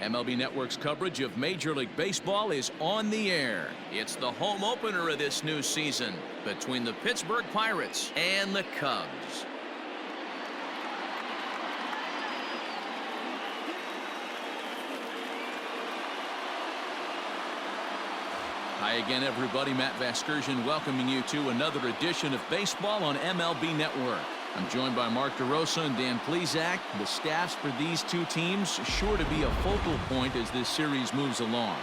MLB Network's coverage of Major League Baseball is on the air. It's the home opener of this new season between the Pittsburgh Pirates and the Cubs. Hi again, everybody. Matt Vasgersian welcoming you to another edition of Baseball on MLB Network. I'm joined by Mark DeRosa and Dan Plesac. The staffs for these two teams sure to be a focal point as this series moves along.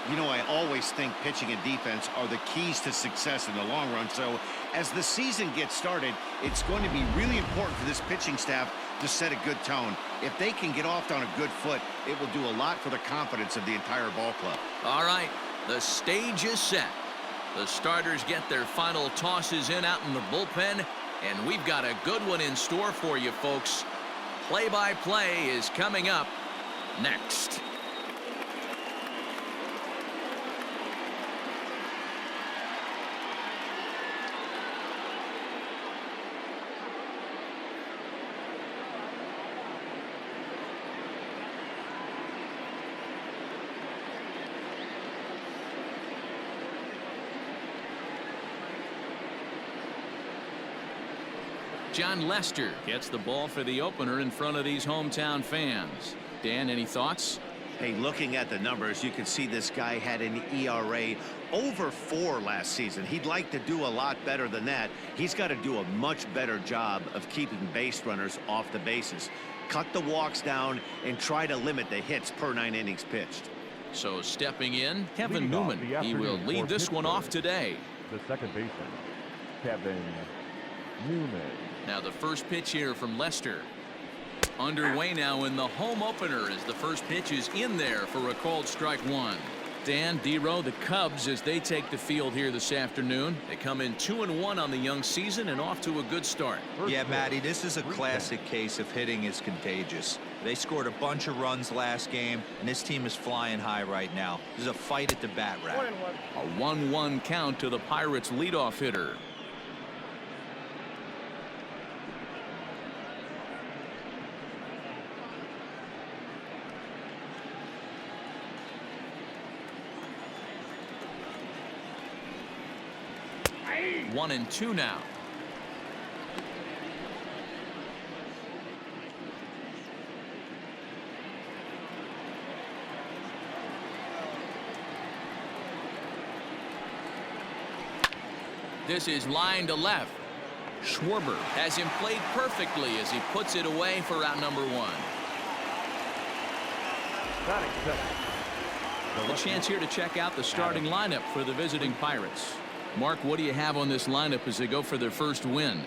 You know, I always think pitching and defense are the keys to success in the long run. So as the season gets started, it's going to be really important for this pitching staff to set a good tone. If they can get off on a good foot, it will do a lot for the confidence of the entire ball club. All right, the stage is set. The starters get their final tosses in out in the bullpen, and we've got a good one in store for you, folks. Play-by-play is coming up next. John Lester gets the ball for the opener in front of these hometown fans. Dan, any thoughts? Hey, looking at the numbers, you can see this guy had an ERA over 4 last season. He'd like to do a lot better than that. He's got to do a much better job of keeping base runners off the bases. Cut the walks down and try to limit the hits per 9 innings pitched. So stepping in, Kevin Newman. He will lead this one off today. The second baseman, Kevin Newman. Now the first pitch here from Lester. Underway now in the home opener as the first pitch is in there for a called strike one. Dan, D-Row, the Cubs, as they take the field here this afternoon. They come in 2-1 on the young season and off to a good start. Yeah, Matty, this is a classic case of hitting is contagious. They scored a bunch of runs last game, and this team is flying high right now. There's a fight at the bat rack. A 1-1 count to the Pirates leadoff hitter. One and two now. This is line to left. Schwarber has him played perfectly as he puts it away for out number one. A chance here to check out the starting lineup for the visiting Pirates. Mark, what do you have on this lineup as they go for their first win?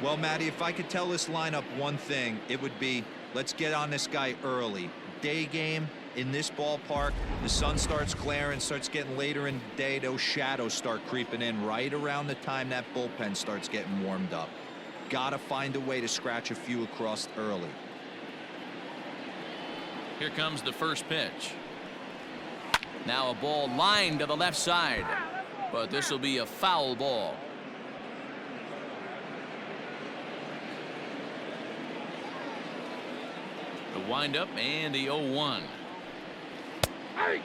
Well, Matty, if I could tell this lineup one thing, it would be let's get on this guy early. Day game in this ballpark, the sun starts glaring, starts getting later in the day. Those shadows start creeping in right around the time that bullpen starts getting warmed up. Got to find a way to scratch a few across early. Here comes the first pitch. Now a ball lined to the left side. But this will be a foul ball. The windup and the 0-1.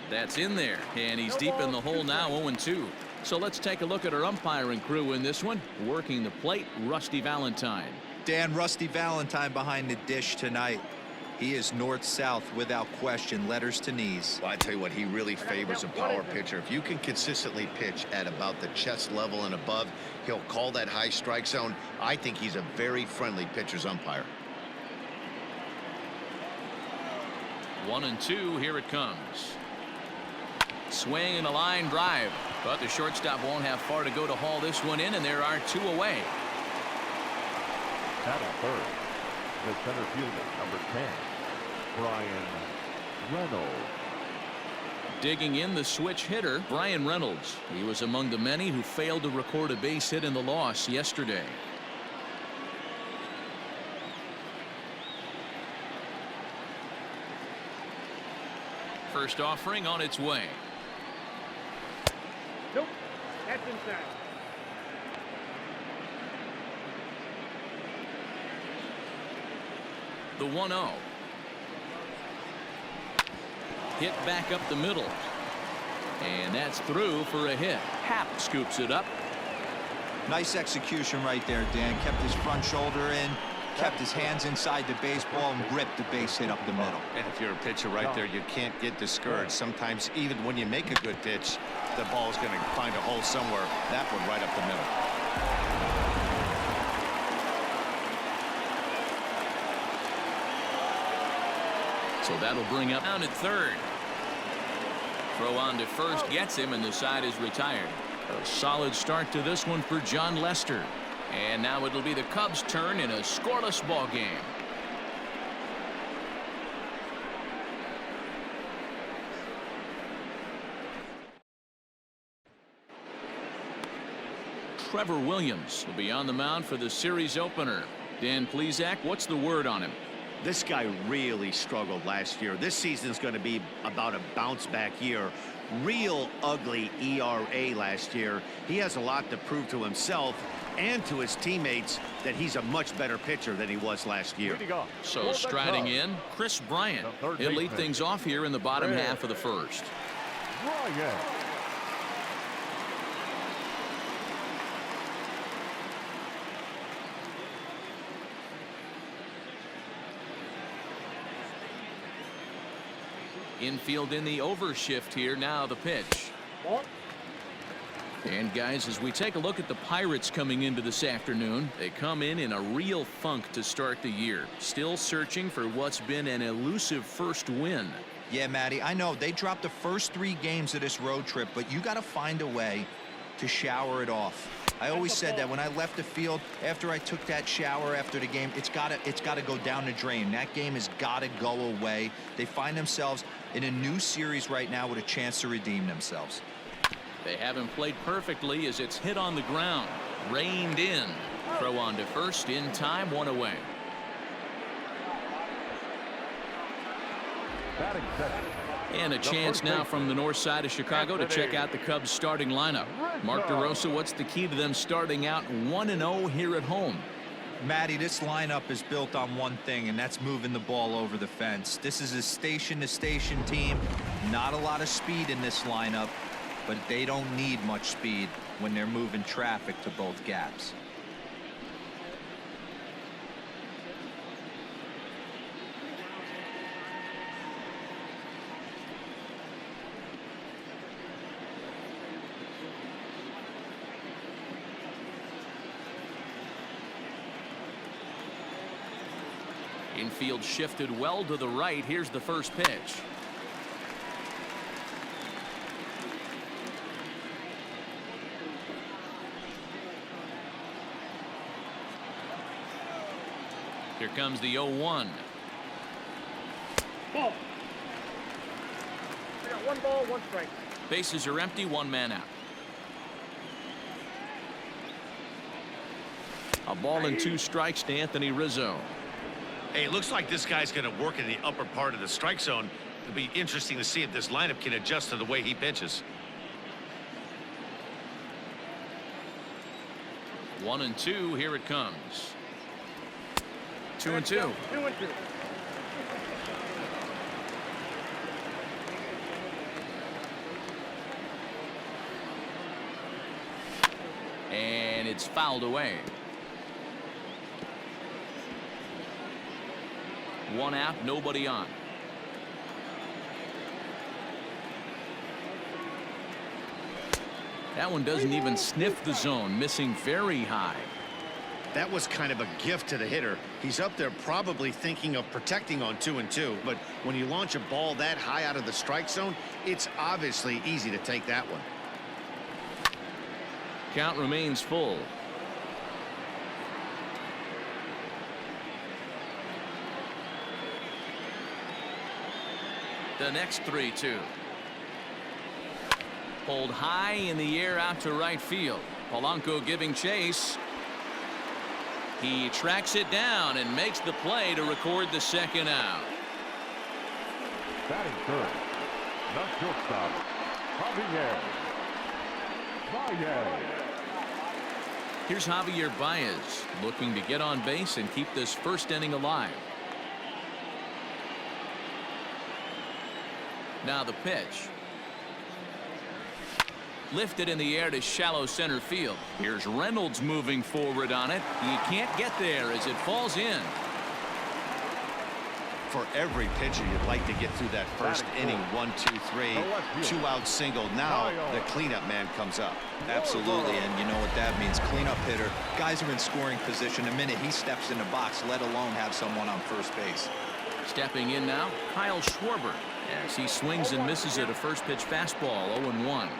That's in there, and he's deep in the hole now, 0-2. So let's take a look at our umpiring crew in this one. Working the plate, Rusty Valentine. Dan, Rusty Valentine behind the dish tonight. He is north-south without question, letters to knees. Well, I tell you what, he really favors a power pitcher. If you can consistently pitch at about the chest level and above, he'll call that high strike zone. I think he's a very friendly pitcher's umpire. 1-2, here it comes. Swing and a line drive, but the shortstop won't have far to go to haul this one in, and there are 2 away. At third, the center fielder, number 10, Brian Reynolds. Digging in the switch hitter, Brian Reynolds. He was among the many who failed to record a base hit in the loss yesterday. First offering on its way. Nope, that's inside. The 1-0. Hit back up the middle. And that's through for a hit. Happ scoops it up. Nice execution right there, Dan. Kept his front shoulder in, kept his hands inside the baseball, and ripped the base hit up the middle. And if you're a pitcher right there, you can't get discouraged. Sometimes even when you make a good pitch, the ball's going to find a hole somewhere. That one right up the middle. So that'll bring up down at third. Throw on to first gets him, and the side is retired. A solid start to this one for John Lester. And now it'll be the Cubs' turn in a scoreless ball game. Trevor Williams will be on the mound for the series opener. Dan Plesac, what's the word on him? This guy really struggled last year. This season's going to be about a bounce back year. Real ugly ERA last year. He has a lot to prove to himself and to his teammates that he's a much better pitcher than he was last year. So striding in, Chris Bryant. He'll lead things off here in the bottom half of the first. Bryant. Infield in the overshift here. Now the pitch. And guys, as we take a look at the Pirates coming into this afternoon, they come in a real funk to start the year. Still searching for what's been an elusive first win. Yeah, Matty, I know they dropped the first 3 games of this road trip, but you got to find a way to shower it off. I always said that when I left the field after I took that shower after the game, it's got to go down the drain. That game has got to go away. They find themselves in a new series right now with a chance to redeem themselves. They haven't played perfectly as it's hit on the ground. Reined in. Throw on to first in time, 1 away. Batting second. And a chance now from the north side of Chicago to check out the Cubs starting lineup. Mark DeRosa, what's the key to them starting out 1-0 here at home? Matty, this lineup is built on one thing, and that's moving the ball over the fence. This is a station-to-station team. Not a lot of speed in this lineup, but they don't need much speed when they're moving traffic to both gaps. Infield shifted well to the right. Here's the first pitch. Here comes the 0-1. Ball. I got 1 ball, 1 strike. Bases are empty, 1 man out. A ball and 2 strikes to Anthony Rizzo. Hey, it looks like this guy's going to work in the upper part of the strike zone. It'll be interesting to see if this lineup can adjust to the way he pitches. 1-2. Here it comes. 2-2. 2-2. And it's fouled away. 1 out, nobody on. That one doesn't even sniff the zone, missing very high. That was kind of a gift to the hitter. He's up there probably thinking of protecting on 2-2, but when you launch a ball that high out of the strike zone, it's obviously easy to take that one. Count remains full. The next 3-2. Pulled high in the air out to right field. Polanco giving chase. He tracks it down and makes the play to record the second out. Batting third. Not shortstop. Javier Baez. Here's Javier Baez looking to get on base and keep this first inning alive. Now the pitch. Lifted in the air to shallow center field. Here's Reynolds moving forward on it. He can't get there as it falls in. For every pitcher, you'd like to get through that first inning. 1, 2, 3, 2-out single. Now the cleanup man comes up. Absolutely, and you know what that means. Cleanup hitter. Guys are in scoring position the minute he steps in the box, let alone have someone on first base. Stepping in now, Kyle Schwarber, as he swings and misses at a first pitch fastball. 0-1.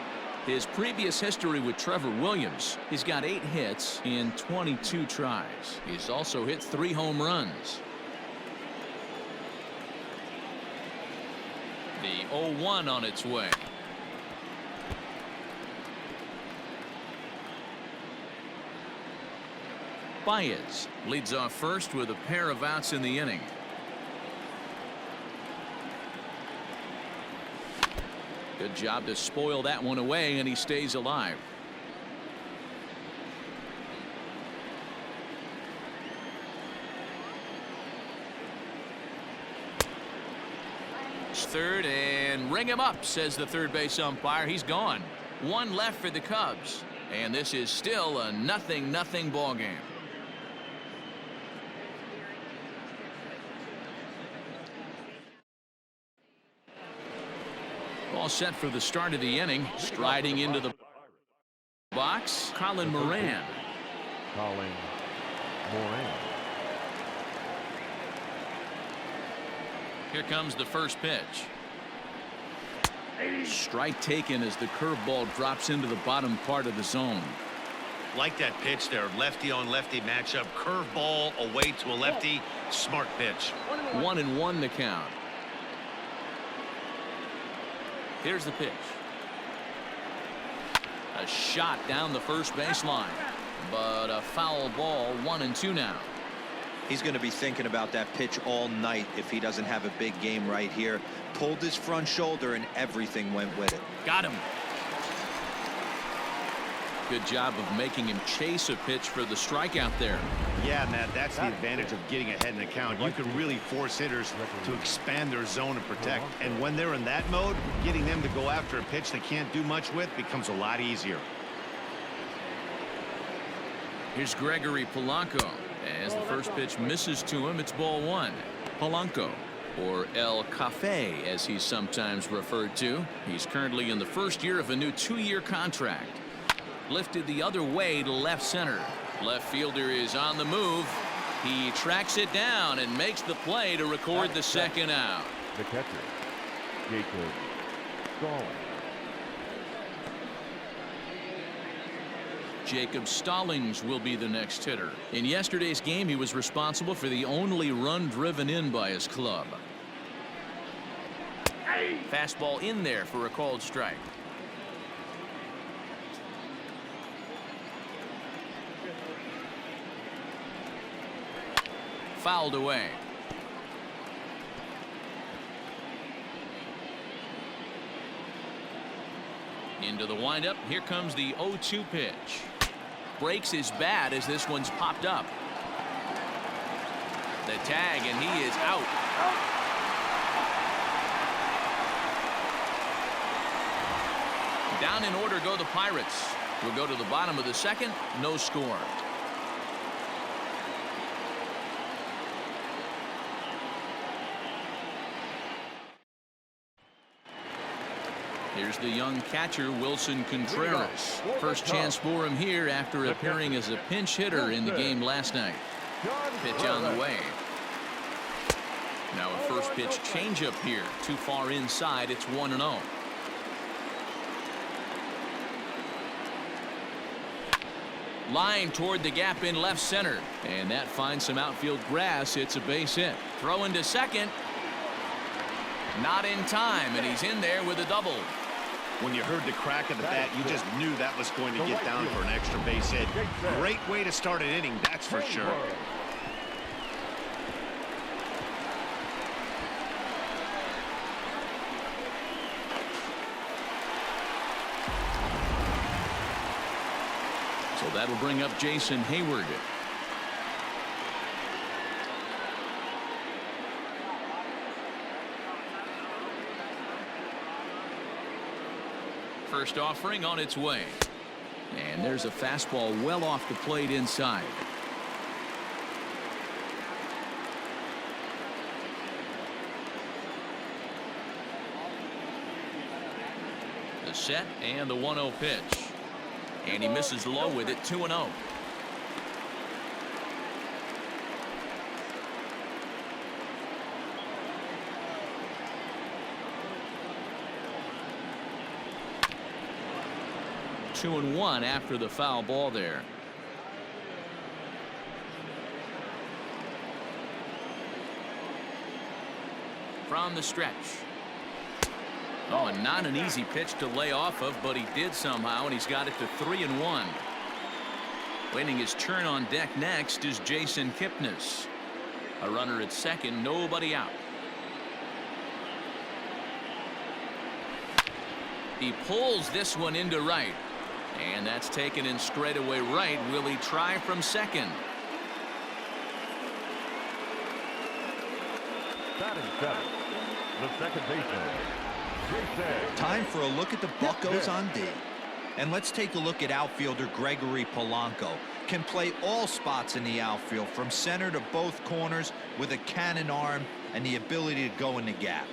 His previous history with Trevor Williams, he's got 8 hits in 22 tries. He's also hit 3 home runs. The 0-1 on its way. Baez leads off first with a pair of outs in the inning. Good job to spoil that one away, and he stays alive. Third, and ring him up, says the third base umpire. He's gone. 1 left for the Cubs, and this is still a 0-0 ball game. All set for the start of the inning. Striding into the box, Colin Moran. Here comes the first pitch. Strike taken as the curveball drops into the bottom part of the zone. Like that pitch there. Lefty on lefty matchup. Curveball away to a lefty. Smart pitch. 1-1 the count. Here's the pitch. A shot down the first baseline, but a foul ball. 1-2 now. He's going to be thinking about that pitch all night if he doesn't have a big game right here. Pulled his front shoulder and everything went with it. Got him. Good job of making him chase a pitch for the strikeout there. Yeah, Matt, that's the advantage of getting ahead in the count. You can really force hitters to expand their zone and protect. And when they're in that mode, getting them to go after a pitch they can't do much with becomes a lot easier. Here's Gregory Polanco. As the first pitch misses to him, it's ball 1. Polanco, or El Cafe as he's sometimes referred to. He's currently in the first year of a new 2-year contract. Lifted the other way to left center. Left fielder is on the move. He tracks it down and makes the play to record the second out. The catcher, Jacob Stallings. Jacob Stallings will be the next hitter. In yesterday's game, he was responsible for the only run driven in by his club. Fastball in there for a called strike. Fouled away. Into the windup. Here comes the 0-2 pitch. Breaks his bat as this one's popped up. The tag, and he is out. Down in order go the Pirates. We'll go to the bottom of the second. No score. Here's the young catcher, Wilson Contreras. First chance for him here after appearing as a pinch hitter in the game last night. Pitch on the way. Now a first pitch changeup here. Too far inside. It's 1-0. Line toward the gap in left center. And that finds some outfield grass. It's a base hit. Throw into second. Not in time, and he's in there with a double. When you heard the crack of the bat, you just knew that was going to get down for an extra base hit. Great way to start an inning, that's for sure. So that'll bring up Jason Hayward. First offering on its way. And there's a fastball well off the plate inside. The set and the 1-0 pitch. And he misses low with it. 2-0. Two and one after the foul ball there. From the stretch. Oh, and not an easy pitch to lay off of, but he did somehow, and he's got it to 3-1. Waiting his turn on deck next is Jason Kipnis. A runner at second, nobody out. He pulls this one into right. And that's taken in straightaway right. Will he try from second? Batting seventh, the second baseman, Jason. Time for a look at the Buccos on D. And let's take a look at outfielder Gregory Polanco. Can play all spots in the outfield from center to both corners with a cannon arm and the ability to go in the gap.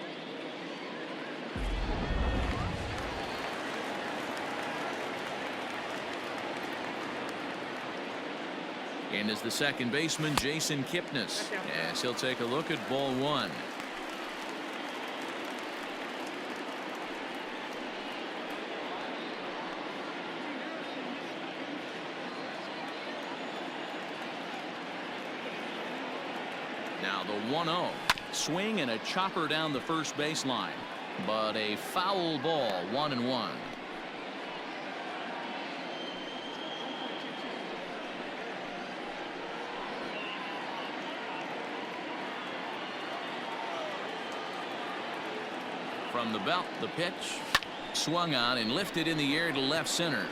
And is the second baseman Jason Kipnis, as he'll take a look at ball one. Now the 1-0 swing and a chopper down the first baseline, but a foul ball. 1-1. From the belt, the pitch swung on and lifted in the air to left center.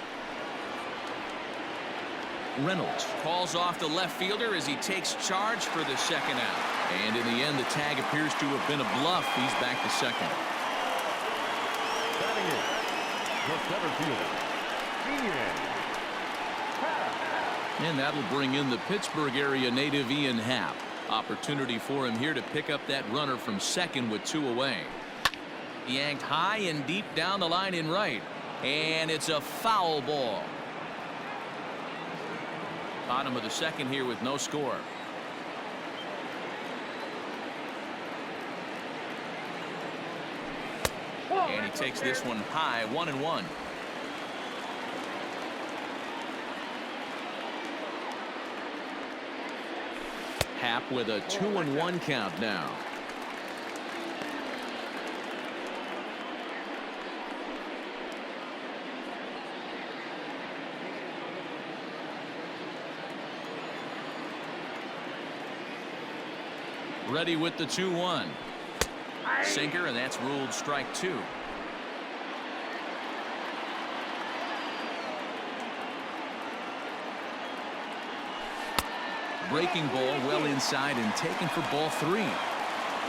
Reynolds calls off the left fielder as he takes charge for the second out. And in the end, the tag appears to have been a bluff. He's back to second. Batting in, the center fielder, Ian. And that'll bring in the Pittsburgh area native Ian Happ. Opportunity for him here to pick up that runner from second with two away. Yanked high and deep down the line in right, and it's a foul ball. Bottom of the second here with no score. And he takes this one high. 1-1. Happ with a 2-1 count now. Ready with the 2-1. Sinker, and that's ruled strike two. Breaking ball well inside and taken for ball three.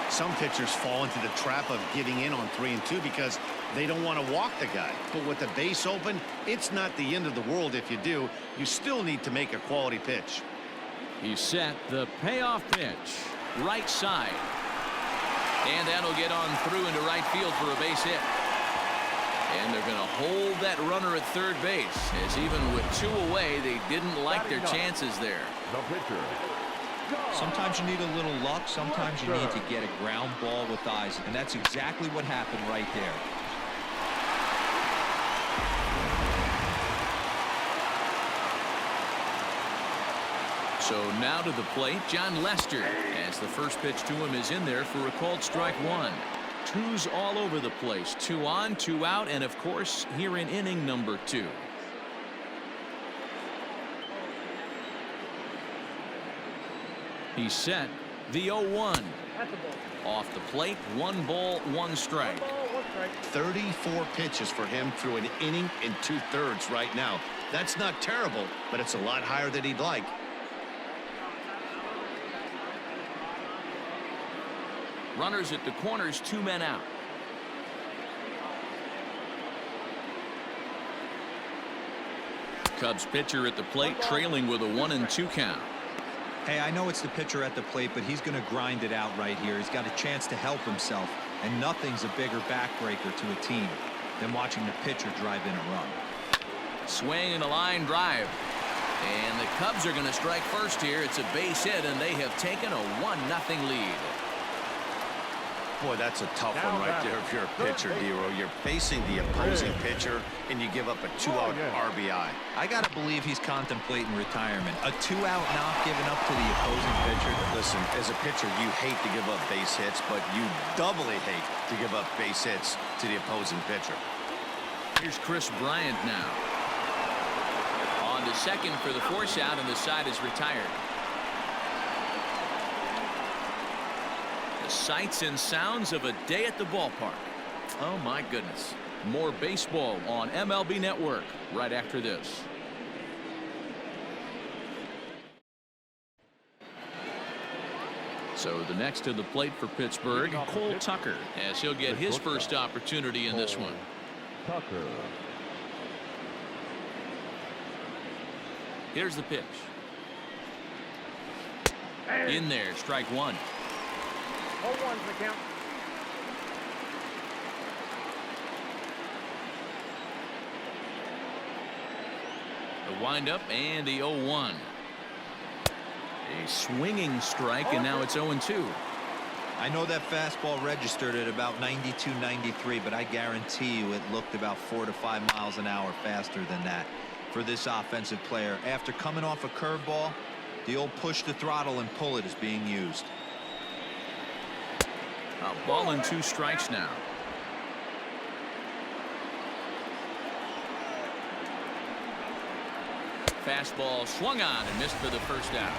Some pitchers fall into the trap of getting in on 3 and 2 because they don't want to walk the guy. But with the base open, it's not the end of the world if you do. You still need to make a quality pitch. He's set. The payoff pitch. Right side. And that'll get on through into right field for a base hit. And they're going to hold that runner at third base, as even with two away, they didn't like their chances there. The pitcher. Sometimes you need a little luck. Sometimes you need to get a ground ball with eyes. And that's exactly what happened right there. So now to the plate, John Lester, as the first pitch to him is in there for a called strike one. Twos all over the place. 2 on, 2 out, and of course here in inning number 2. He's set. The 0-1. Off the plate, 1 ball, 1 strike. 34 pitches for him through an inning and 2/3 right now. That's not terrible, but it's a lot higher than he'd like. Runners at the corners, 2 men out. Cubs pitcher at the plate, trailing with a 1-2 count. Hey, I know it's the pitcher at the plate, but he's going to grind it out right here. He's got a chance to help himself, and nothing's a bigger backbreaker to a team than watching the pitcher drive in a run. Swing and a line drive. And the Cubs are going to strike first here. It's a base hit, and they have taken a 1-0 lead. Boy, that's a tough one right there if you're a pitcher, Dero. You're facing the opposing pitcher, and you give up a 2-out RBI. I got to believe he's contemplating retirement. A 2-out knock given up to the opposing pitcher. Listen, as a pitcher, you hate to give up base hits, but you doubly hate to give up base hits to the opposing pitcher. Here's Chris Bryant now. On to second for the force out, and the side is retired. The sights and sounds of a day at the ballpark. Oh my goodness. More baseball on MLB Network right after this. So the next to the plate for Pittsburgh, Cole Tucker, as he'll get his first opportunity in this one. Tucker. Here's the pitch. In there, strike one. 0-1's the count. The windup and the 0-1. A swinging strike, and now it's 0-2. I know that fastball registered at about 92, 93, but I guarantee you it looked about 4 to 5 miles an hour faster than that for this offensive player. After coming off a curveball, the old push the throttle and pull it is being used. A ball and 2 strikes now. Fastball swung on and missed for the first out.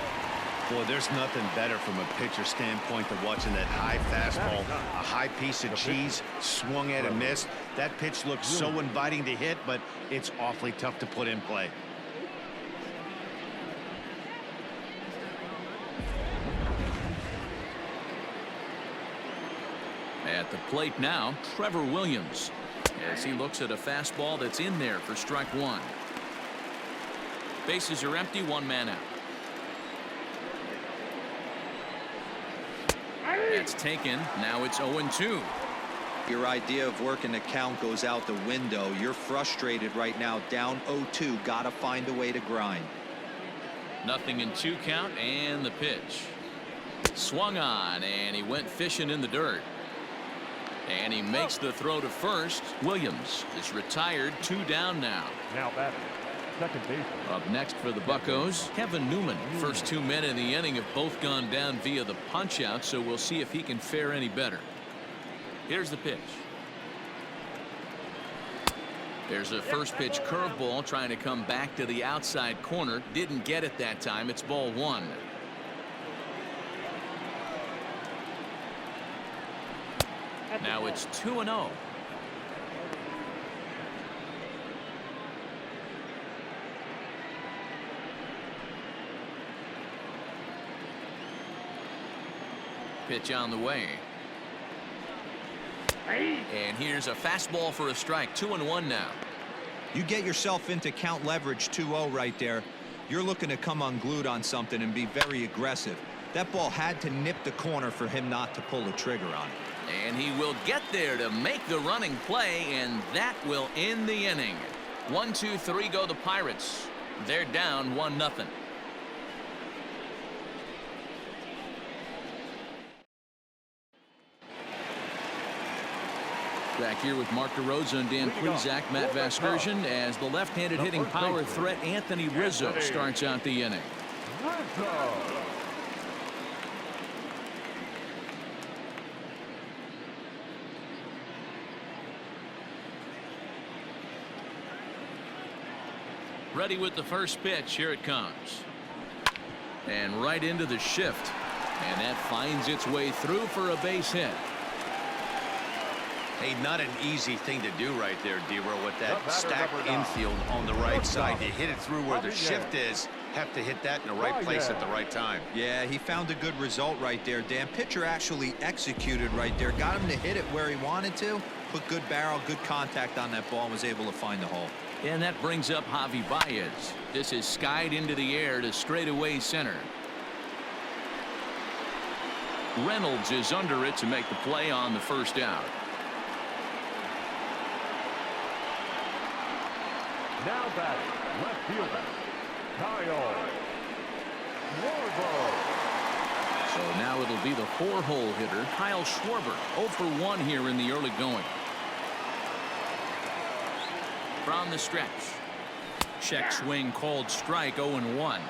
Boy, there's nothing better from a pitcher standpoint than watching that high fastball, a high piece of cheese, swung at and missed. That pitch looks so inviting to hit, but it's awfully tough to put in play. At the plate now, Trevor Williams, as he looks at a fastball that's in there for strike one. Bases are empty, 1 man out. It's taken. Now it's 0-2. Your idea of working the count goes out the window. You're frustrated right now, down 0-2. Gotta find a way to grind. Nothing in 2 count, and the pitch. Swung on, and he went fishing in the dirt. And he makes the throw to first. Williams is retired, 2 down now. Now batting, second baseman. Up next for the Buccos, Kevin Newman. First 2 men in the inning have both gone down via the punch out, so we'll see if he can fare any better. Here's the pitch. There's a first pitch curveball trying to come back to the outside corner. Didn't get it that time. It's ball 1. Now it's 2-0. Pitch on the way. And here's a fastball for a strike. 2-1 now. You get yourself into count leverage 2-0 right there. You're looking to come unglued on something and be very aggressive. That ball had to nip the corner for him not to pull the trigger on it. And he will get there to make the running play, and that will end the inning. 1, 2, 3 go the Pirates. They're down 1-0. Back here with Mark DeRosa and Dan Plesac, Matt Vasgersian, as the left-handed hitting power threat Anthony Rizzo starts out the inning. Ready with the first pitch. Here it comes. And right into the shift. And that finds its way through for a base hit. Hey, not an easy thing to do right there, Dero, with that stacked infield on the right side. You hit it through where the shift is. Have to hit that in the right place at the right time. Yeah, he found a good result right there, Dan. Pitcher actually executed right there. Got him to hit it where he wanted to. Put good barrel, good contact on that ball, and was able to find the hole. And that brings up Javi Baez. This is skied into the air to straightaway center. Reynolds is under it to make the play on the first out. Now batting, left fielder, Kyle Schwarber. So now it'll be the 4-hole hitter, Kyle Schwarber, 0 for 1 here in the early going. From the stretch. Check swing called strike, 0-1.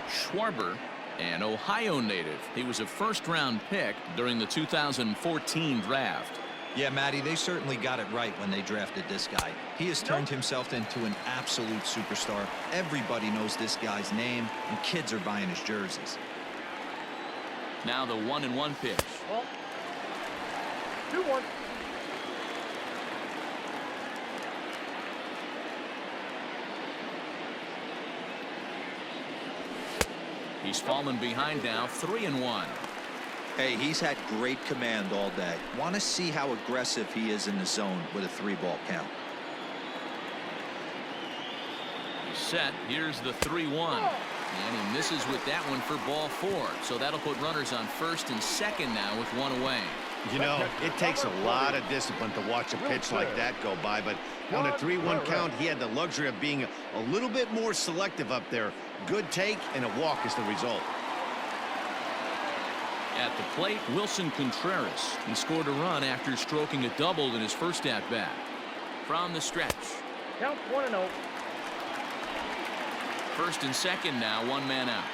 Schwarber, an Ohio native. He was a first-round pick during the 2014 draft. Yeah, Matty, they certainly got it right when they drafted this guy. He has turned himself into an absolute superstar. Everybody knows this guy's name, and kids are buying his jerseys. Now the 1-1 pitch. Ball. 2-1. He's fallen behind now, 3-1. Hey, he's had great command all day. Want to see how aggressive he is in the zone with a 3-ball count. He's set. Here's the 3-1. And he misses with that one for ball 4. So that'll put runners on first and second now with 1 away. You know, it takes a lot of discipline to watch a pitch like that go by, but on a 3-1 count, he had the luxury of being a little bit more selective up there. Good take, and a walk is the result. At the plate, Wilson Contreras. He scored a run after stroking a double in his first at-bat. From the stretch. Count 1-0. First and second now, 1 man out.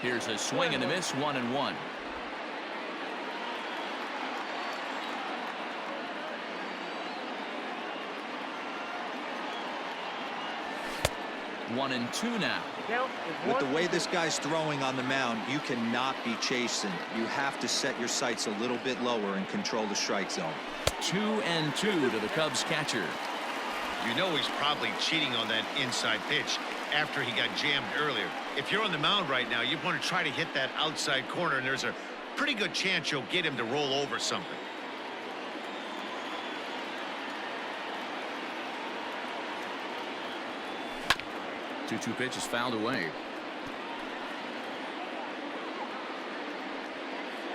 Here's a swing and a miss, 1-1. One and 2 now. Count is 1. With the way this guy's throwing on the mound, you cannot be chasing. You have to set your sights a little bit lower and control the strike zone. 2-2 to the Cubs catcher. You know he's probably cheating on that inside pitch after he got jammed earlier. If you're on the mound right now, you want to try to hit that outside corner, and there's a pretty good chance you'll get him to roll over something. Two pitch is fouled away.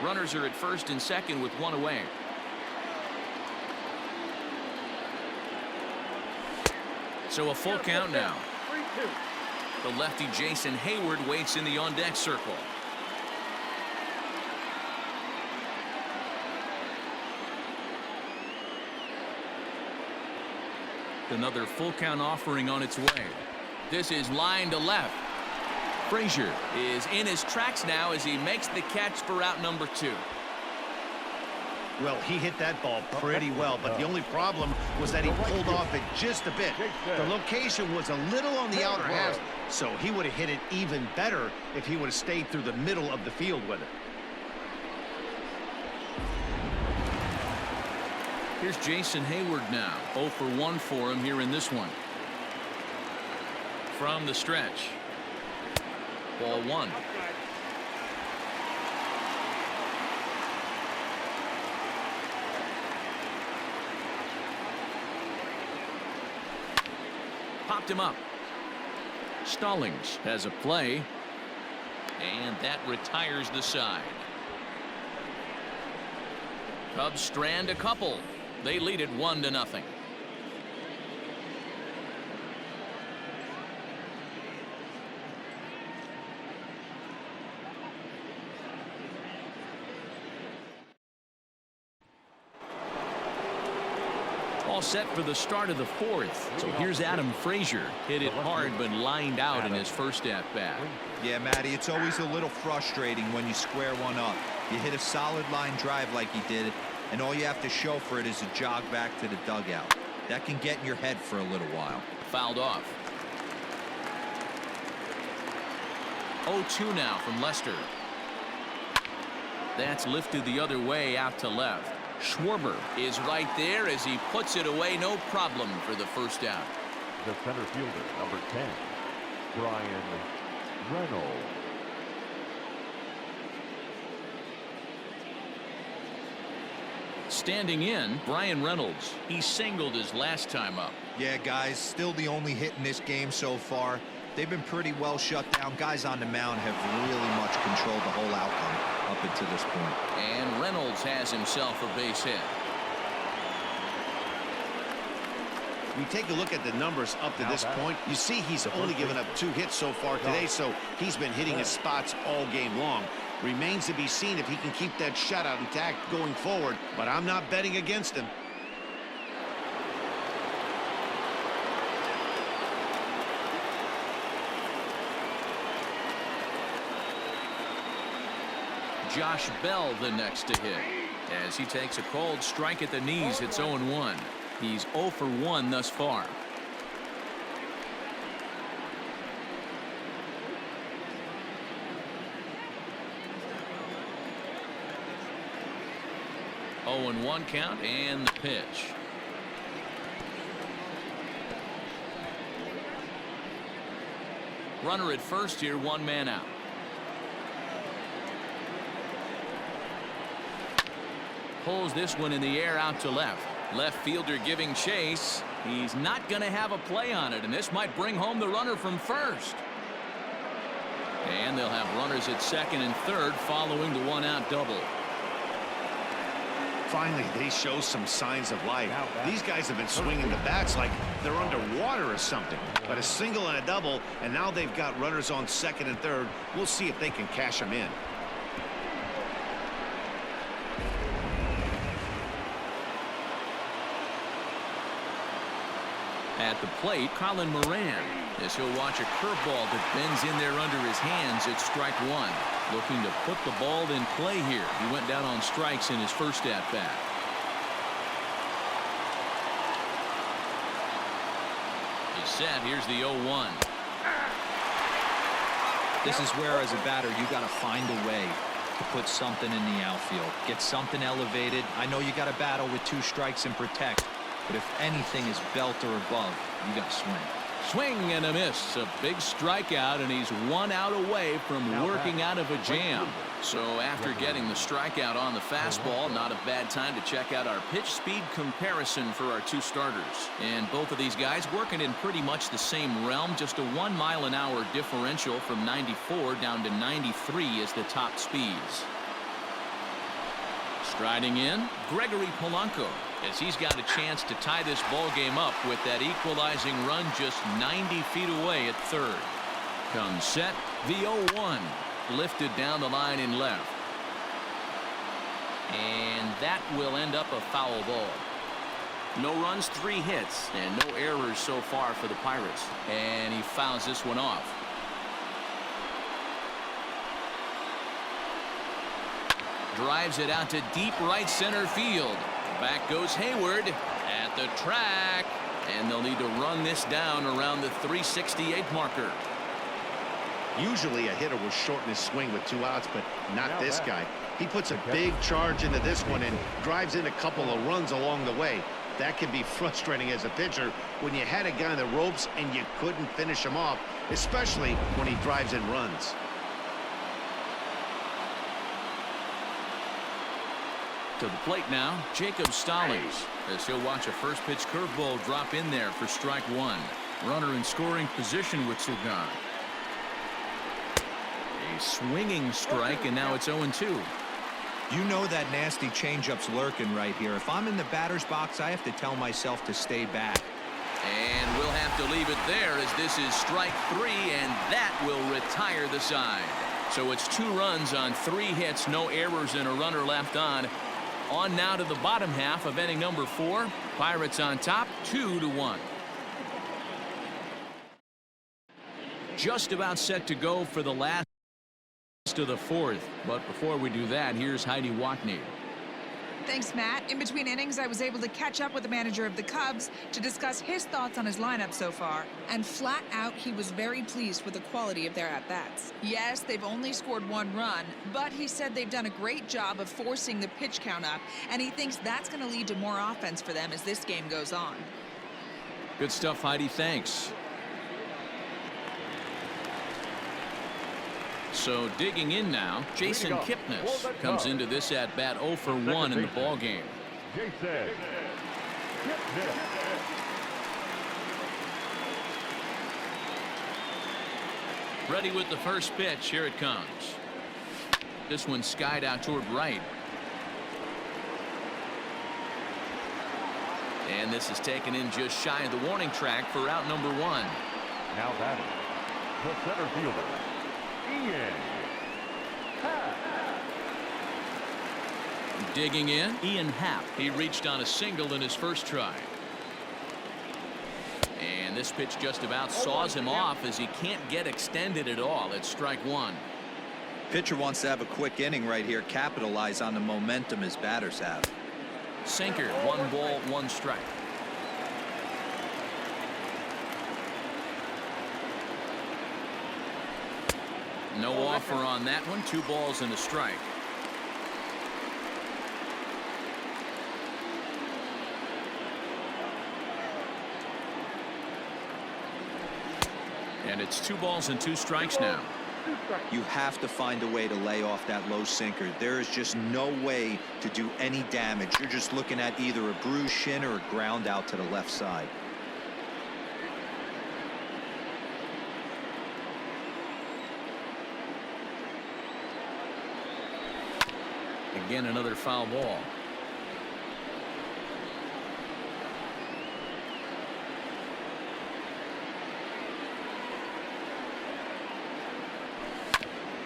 Runners are at first and second with 1 away. So a full count now. 3-2. The lefty Jason Hayward waits in the on-deck circle. Another full count offering on its way. This is line to left. Frazier is in his tracks now as he makes the catch for out number 2. Well, he hit that ball pretty well, but the only problem was that he pulled off it just a bit. The location was a little on the outer half, so he would have hit it even better if he would have stayed through the middle of the field with it. Here's Jason Hayward now. 0 for 1 for him here in this one. From the stretch. Ball 1. Popped him up. Stallings has a play. And that retires the side. Cubs strand a couple. They lead it 1-0. All set for the start of the 4th. So here's Adam Frazier. Hit it hard but lined out in his first at-bat. Yeah, Matty, it's always a little frustrating when you square one up. You hit a solid line drive like he did, and all you have to show for it is a jog back to the dugout. That can get in your head for a little while. Fouled off. 0-2 now from Lester. That's lifted the other way out to left. Schwarber is right there as he puts it away, no problem for the first out. The center fielder, number 10, Brian Reynolds. Standing in, Brian Reynolds. He singled his last time up. Yeah, guys, still the only hit in this game so far. They've been pretty well shut down. Guys on the mound have really much controlled the whole outcome up until this point. And Reynolds has himself a base hit. We take a look at the numbers up to this point. You see he's only given up 2 hits so far today, so he's been hitting his spots all game long. Remains to be seen if he can keep that shutout intact going forward, but I'm not betting against him. Josh Bell the next to hit. As he takes a cold strike at the knees, it's 0-1. He's 0 for 1 thus far. Oh, and 1 count, and the pitch. Runner at first here, 1 man out. Pulls this one in the air out to left. Left fielder giving chase. He's not going to have a play on it, and this might bring home the runner from first. And they'll have runners at second and third following the 1-out double. Finally, they show some signs of life. These guys have been swinging the bats like they're underwater or something. But a single and a double, and now they've got runners on second and third. We'll see if they can cash them in. At the plate, Colin Moran, as he'll watch a curveball that bends in there under his hands at strike 1. Looking to put the ball in play here. He went down on strikes in his first at-bat. He's set. Here's the 0-1. This is where, as a batter, you got to find a way to put something in the outfield. Get something elevated. I know you got to battle with 2 strikes and protect. But if anything is belt or above, you got to swing. Swing and a miss. A big strikeout, and he's 1 out away from working out of a jam. So after getting the strikeout on the fastball, not a bad time to check out our pitch speed comparison for our 2 starters. And both of these guys working in pretty much the same realm. Just a 1 mile-an-hour differential from 94 down to 93 is the top speeds. Striding in, Gregory Polanco, as he's got a chance to tie this ball game up with that equalizing run just 90 feet away at third. Comes set, the 0-1, lifted down the line in left. And that will end up a foul ball. No runs, 3 hits, and no errors so far for the Pirates. And he fouls this one off. Drives it out to deep right center field. Back goes Hayward at the track, and they'll need to run this down around the 368 marker. Usually a hitter will shorten his swing with 2 outs, but not this guy. He puts a big charge into this one and drives in a couple of runs along the way. That can be frustrating as a pitcher when you had a guy on the ropes and you couldn't finish him off, especially when he drives in runs. To the plate now, Jacob Stallings, as he'll watch a first pitch curveball drop in there for strike 1. Runner in scoring position with Sugan. A swinging strike, and now it's 0-2. You know that nasty changeup's lurking right here. If I'm in the batter's box, I have to tell myself to stay back. And we'll have to leave it there, as this is strike 3, and that will retire the side. So it's 2 runs on 3 hits, no errors, and a runner left on. On now to the bottom half of inning number 4. Pirates on top, 2-1. Just about set to go for the last of the 4th. But before we do that, here's Heidi Watney. Thanks, Matt. In between innings, I was able to catch up with the manager of the Cubs to discuss his thoughts on his lineup so far. And flat out, he was very pleased with the quality of their at-bats. Yes, they've only scored 1 run, but he said they've done a great job of forcing the pitch count up, and he thinks that's going to lead to more offense for them as this game goes on. Good stuff, Heidi. Thanks. So digging in now, Jason Kipnis comes into this at bat 0 for 1 in the ball game. Jason. Ready with the first pitch. Here it comes. This one skied out toward right. And this is taken in just shy of the warning track for out number 1. Now batting, the center fielder, Ian Happ. Digging in, Ian Happ. He reached on a single in his first try. And this pitch just about saws him off as he can't get extended at all. It's strike 1. Pitcher wants to have a quick inning right here, capitalize on the momentum his batters have. Sinker, 1 ball, 1 strike. No offer on that one. 2 balls and a strike. And it's 2 balls and 2 strikes now. You have to find a way to lay off that low sinker. There is just no way to do any damage. You're just looking at either a bruised shin or a ground out to the left side. Again, another foul ball.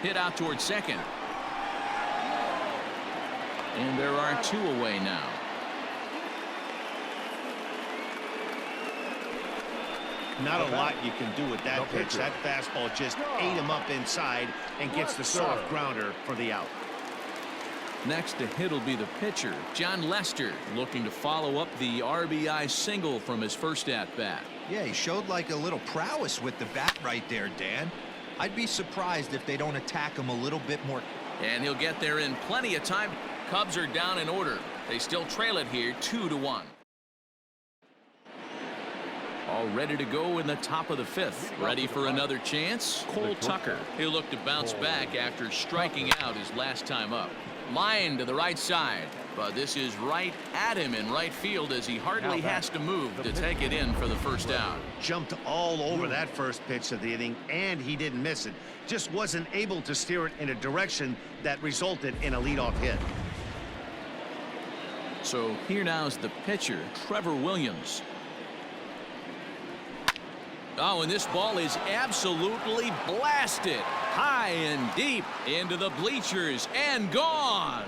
Hit out towards second. And there are 2 away now. Not a lot you can do with that pitch. That fastball just ate him up inside and gets the soft grounder for the out. Next to hit will be the pitcher, John Lester, looking to follow up the RBI single from his first at-bat. Yeah, he showed like a little prowess with the bat right there, Dan. I'd be surprised if they don't attack him a little bit more. And he'll get there in plenty of time. Cubs are down in order. They still trail it here 2-1. All ready to go in the top of the 5th. Ready for another chance? Cole Tucker. He'll look to bounce back after striking out his last time up. Line to the right side, but this is right at him in right field as he hardly has to move to take it in for the first out. Jumped all over that first pitch of the inning, and he didn't miss it. Just wasn't able to steer it in a direction that resulted in a leadoff hit. So here now is the pitcher, Trevor Williams. Oh, and this ball is absolutely blasted high and deep into the bleachers and gone.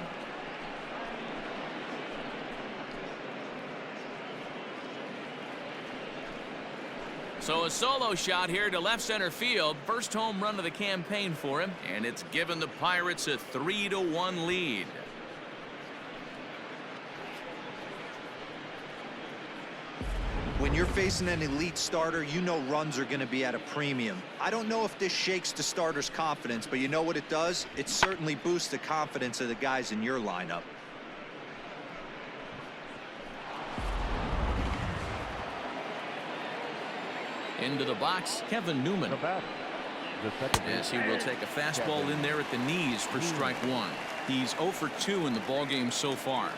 So a solo shot here to left center field. First home run of the campaign for him, and it's given the Pirates a 3-1 lead. When you're facing an elite starter, you know runs are going to be at a premium. I don't know if this shakes the starter's confidence, but you know what it does? It certainly boosts the confidence of the guys in your lineup. Into the box, Kevin Newman. As he will take a fastball in there at the knees for strike 1. He's 0 for 2 in the ballgame so far.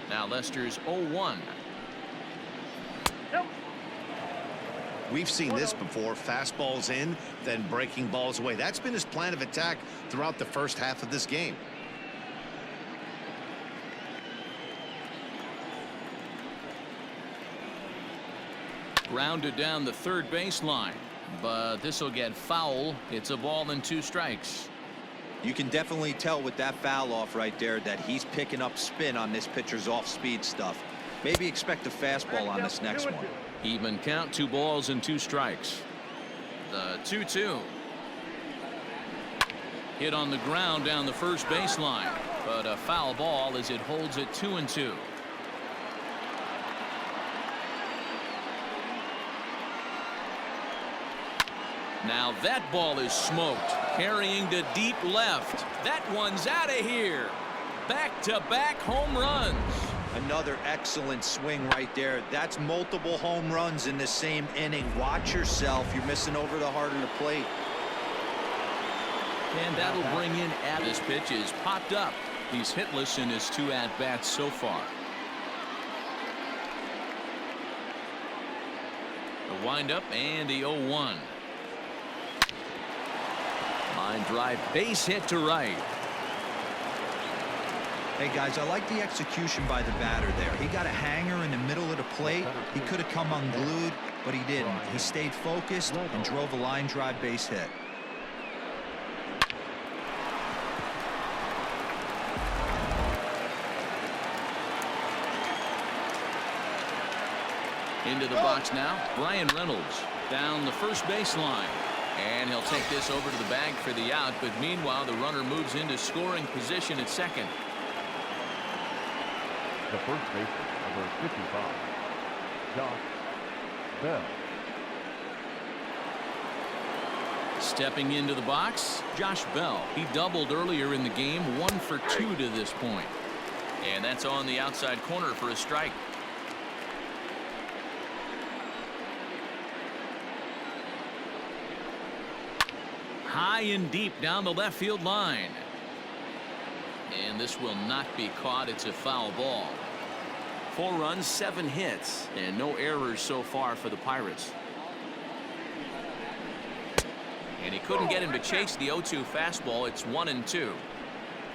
Now Lester's 0-1. We've seen this before. Fastballs in, then breaking balls away. That's been his plan of attack throughout the first half of this game. Grounded down the third baseline, but this will get foul. It's a ball and 2 strikes. You can definitely tell with that foul off right there that he's picking up spin on this pitcher's off-speed stuff. Maybe expect a fastball on this next one. Even count, 2 balls and 2 strikes. The 2-2. Hit on the ground down the first baseline, but a foul ball as it holds it 2-2. Now that ball is smoked, carrying to deep left. That one's out of here. Back-to-back home runs. Another excellent swing right there. That's multiple home runs in the same inning. Watch yourself. You're missing over the heart of the plate. And that'll bring in this pitch is popped up. He's hitless in his 2 at-bats so far. The windup and the 0-1. Line drive, base hit to right. Hey guys, I like the execution by the batter there. He got a hanger in the middle of the plate. He could have come unglued, but he didn't. He stayed focused and drove a line drive base hit. Into the box now, Brian Reynolds down the first baseline. And he'll take this over to the bag for the out, but meanwhile the runner moves into scoring position at second. The first baseman, number 55, Josh Bell. Stepping into the box, Josh Bell. He doubled earlier in the game, 1 for 2 to this point. And that's on the outside corner for a strike. High and deep down the left field line. And this will not be caught. It's a foul ball. 4 runs, 7 hits, and no errors so far for the Pirates. And he couldn't get him to chase the 0-2 fastball. It's 1-2.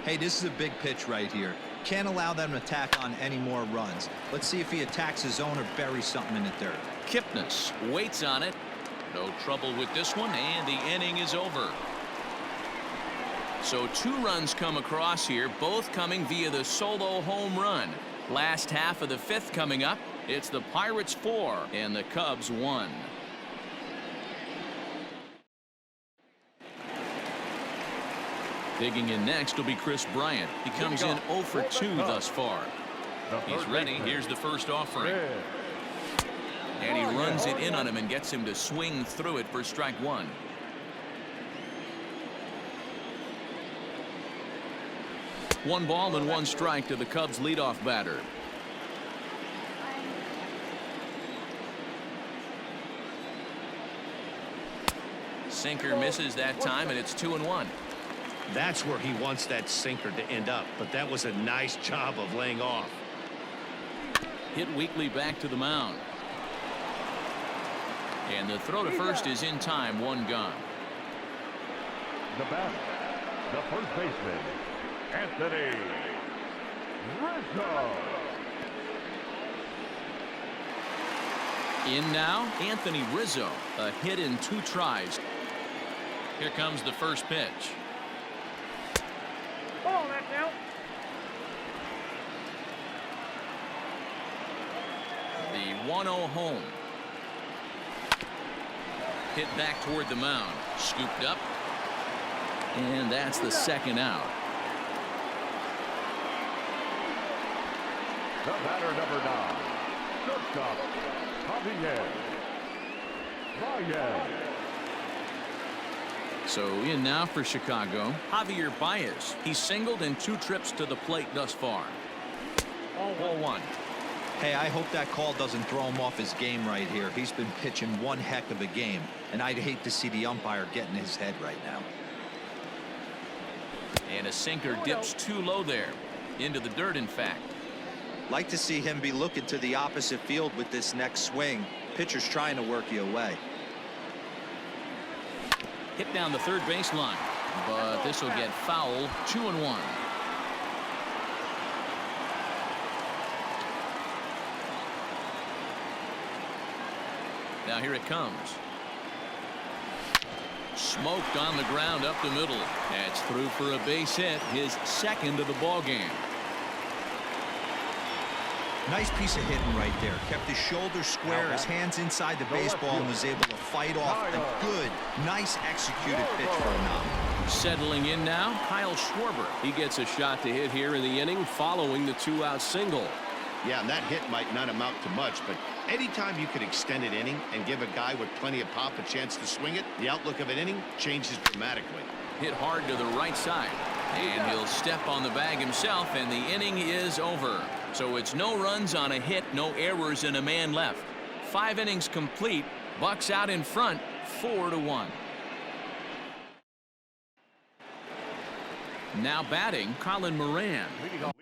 Hey, this is a big pitch right here. Can't allow them to tack on any more runs. Let's see if he attacks his zone or buries something in the dirt. Kipnis waits on it. No trouble with this one, and the inning is over. So 2 runs come across here, both coming via the solo home run. Last half of the 5th coming up. It's the Pirates 4 and the Cubs 1. Digging in next will be Chris Bryant. He comes in 0 for 2 thus far. He's ready. Here's the first offering. And he runs it in on him and gets him to swing through it for strike 1. One ball and 1 strike to the Cubs leadoff batter. Sinker misses that time, and it's 2-1. That's where he wants that sinker to end up, but that was a nice job of laying off. Hit weakly back to the mound. And the throw to first is in time, 1 gone. The batter, the first baseman, Anthony Rizzo. In now, Anthony Rizzo. A hit in 2 tries. Here comes the first pitch. Ball that now. The 1-0 home. Hit back toward the mound. Scooped up. And that's the 2nd out. The batter, number 9, shortstop, Javier Baez. So in now for Chicago, Javier Baez. He's singled in 2 trips to the plate thus far. Ball 1. Hey, I hope that call doesn't throw him off his game right here. He's been pitching one heck of a game, and I'd hate to see the umpire get in his head right now. And a sinker dips too low there. Into the dirt, in fact. Like to see him be looking to the opposite field with this next swing. Pitcher's trying to work you away. Hit down the third baseline, but this will get foul. 2-1. Now here it comes. Smoked on the ground up the middle. That's through for a base hit, his 2nd of the ball game. Nice piece of hitting right there. Kept his shoulders square, his hands inside the baseball, and was able to fight off a good, nice executed pitch for a knock. Settling in now, Kyle Schwarber. He gets a shot to hit here in the inning following the 2-out single. Yeah, and that hit might not amount to much, but anytime you could extend an inning and give a guy with plenty of pop a chance to swing it, the outlook of an inning changes dramatically. Hit hard to the right side. And he'll step on the bag himself, and the inning is over. So it's no runs on a hit, no errors, and a man left. 5 innings complete. Bucks out in front, 4-1. Now batting, Colin Moran. Leading off